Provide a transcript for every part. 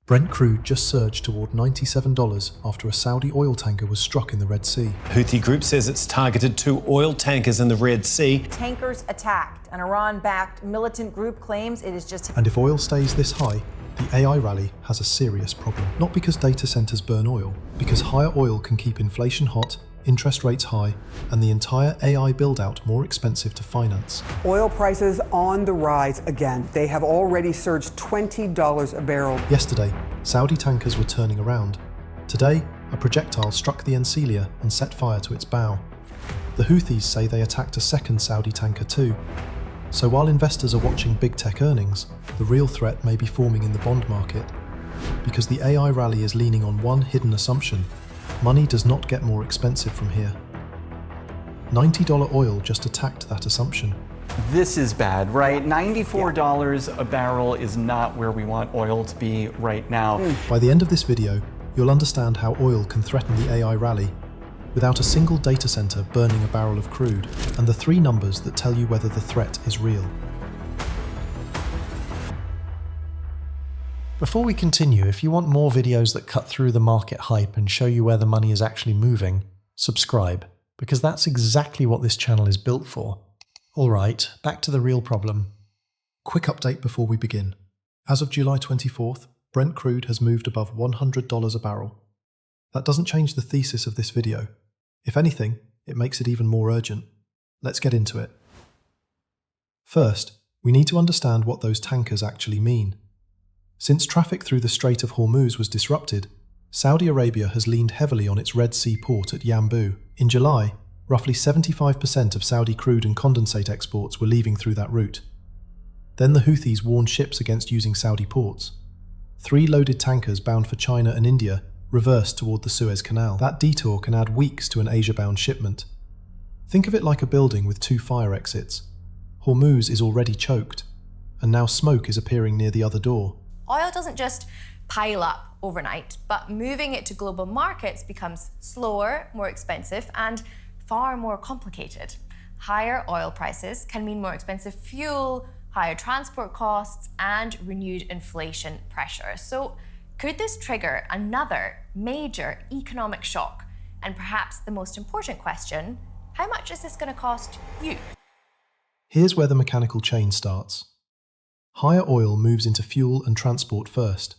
Brent crude just surged toward $97 after a Saudi oil tanker was struck in the Red Sea. Houthi group says it's targeted 2 oil tankers in the Red Sea. Tankers attacked. An Iran-backed militant group claims it is just... And if oil stays this high, the AI rally has a serious problem. Not because data centers burn oil, because higher oil can keep inflation hot, interest rates high, and the entire AI build-out more expensive to finance. Oil prices on the rise again. They have already surged $20 a barrel. Yesterday, Saudi tankers were turning around. Today, a projectile struck the 𝗫𝗠𝗓 and set fire to its bow. The Houthis say they attacked a second Saudi tanker too. So while investors are watching big tech earnings, the real threat may be forming in the bond market. Because the AI rally is leaning on one hidden assumption: money does not get more expensive from here. $90 oil just attacked that assumption. This is bad, right? $94 a barrel is not where we want oil to be right now. By the end of this video, you'll understand how oil can threaten the AI rally without a single data center burning a barrel of crude, and the 3 numbers that tell you whether the threat is real. Before we continue, if you want more videos that cut through the market hype and show you where the money is actually moving, subscribe, because that's exactly what this channel is built for. Alright, back to the real problem. Quick update before we begin. As of July 24th, Brent crude has moved above $100 a barrel. That doesn't change the thesis of this video. If anything, it makes it even more urgent. Let's get into it. First, we need to understand what those tankers actually mean. Since traffic through the Strait of Hormuz was disrupted, Saudi Arabia has leaned heavily on its Red Sea port at Yanbu. In July, roughly 75% of Saudi crude and condensate exports were leaving through that route. Then the Houthis warned ships against using Saudi ports. 3 loaded tankers bound for China and India reversed toward the Suez Canal. That detour can add weeks to an Asia-bound shipment. Think of it like a building with 2 fire exits. Hormuz is already choked, and now smoke is appearing near the other door. Oil doesn't just pile up overnight, but moving it to global markets becomes slower, more expensive, and far more complicated. Higher oil prices can mean more expensive fuel, higher transport costs, and renewed inflation pressure. So could this trigger another major economic shock? And perhaps the most important question, how much is this going to cost you? Here's where the mechanical chain starts. Higher oil moves into fuel and transport first.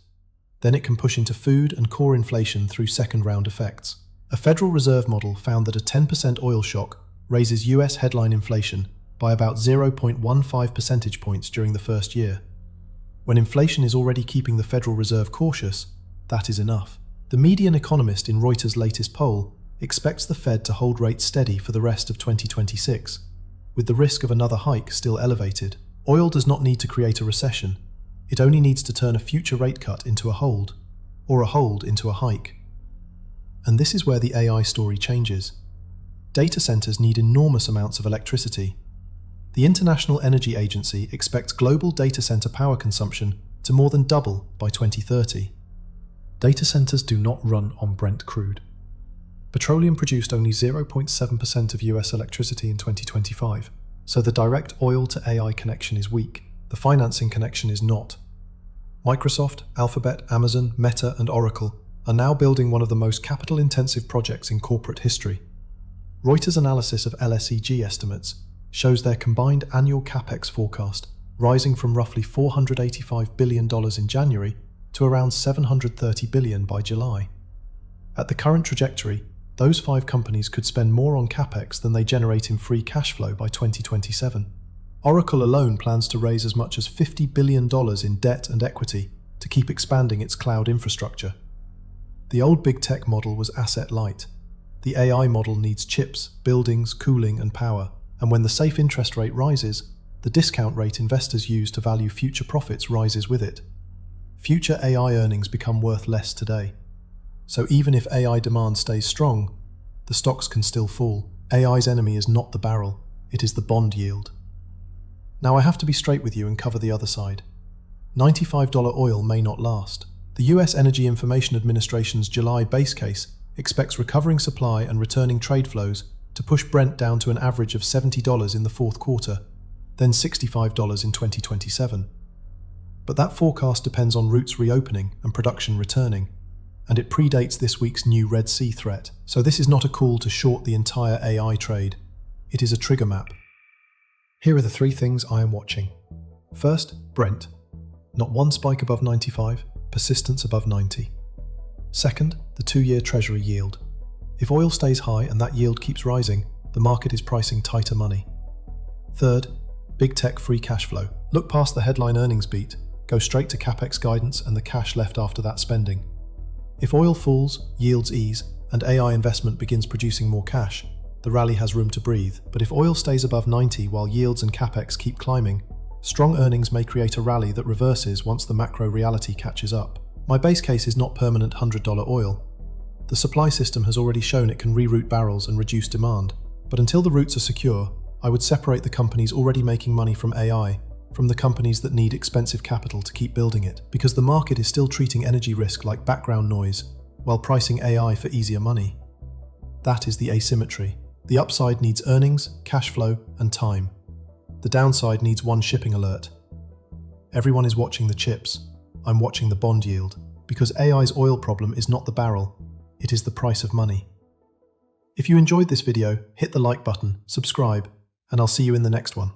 Then it can push into food and core inflation through second-round effects. A Federal Reserve model found that a 10% oil shock raises US headline inflation by about 0.15 percentage points during the first year. When inflation is already keeping the Federal Reserve cautious, that is enough. The median economist in Reuters' latest poll expects the Fed to hold rates steady for the rest of 2026, with the risk of another hike still elevated. Oil does not need to create a recession. It only needs to turn a future rate cut into a hold, or a hold into a hike. And this is where the AI story changes. Data centers need enormous amounts of electricity. The International Energy Agency expects global data center power consumption to more than double by 2030. Data centers do not run on Brent crude. Petroleum produced only 0.7% of US electricity in 2025, so the direct oil to AI connection is weak. The financing connection is not. Microsoft, Alphabet, Amazon, Meta, and Oracle are now building one of the most capital-intensive projects in corporate history. Reuters' analysis of LSEG estimates shows their combined annual capex forecast rising from roughly $485 billion in January to around $730 billion by July. At the current trajectory, those 5 companies could spend more on capex than they generate in free cash flow by 2027. Oracle alone plans to raise as much as $50 billion in debt and equity to keep expanding its cloud infrastructure. The old big tech model was asset light. The AI model needs chips, buildings, cooling, and power. And when the safe interest rate rises, the discount rate investors use to value future profits rises with it. Future AI earnings become worth less today. So even if AI demand stays strong, the stocks can still fall. AI's enemy is not the barrel, it is the bond yield. Now I have to be straight with you and cover the other side. $95 oil may not last. The US Energy Information Administration's July base case expects recovering supply and returning trade flows to push Brent down to an average of $70 in the fourth quarter, then $65 in 2027. But that forecast depends on routes reopening and production returning, and it predates this week's new Red Sea threat. So this is not a call to short the entire AI trade. It is a trigger map. Here are the 3 things I am watching. First, Brent. Not one spike above 95, persistence above 90. Second, the 2-year Treasury yield. If oil stays high and that yield keeps rising, the market is pricing tighter money. Third, big tech free cash flow. Look past the headline earnings beat, go straight to CapEx guidance and the cash left after that spending. If oil falls, yields ease, and AI investment begins producing more cash, the rally has room to breathe. But if oil stays above 90 while yields and CapEx keep climbing, strong earnings may create a rally that reverses once the macro reality catches up. My base case is not permanent $100 oil. The supply system has already shown it can reroute barrels and reduce demand. But until the routes are secure, I would separate the companies already making money from AI from the companies that need expensive capital to keep building it, because the market is still treating energy risk like background noise while pricing AI for easier money. That is the asymmetry. The upside needs earnings, cash flow, and time. The downside needs one shipping alert. Everyone is watching the chips. I'm watching the bond yield, because AI's oil problem is not the barrel, it is the price of money. If you enjoyed this video, hit the like button, subscribe, and I'll see you in the next one.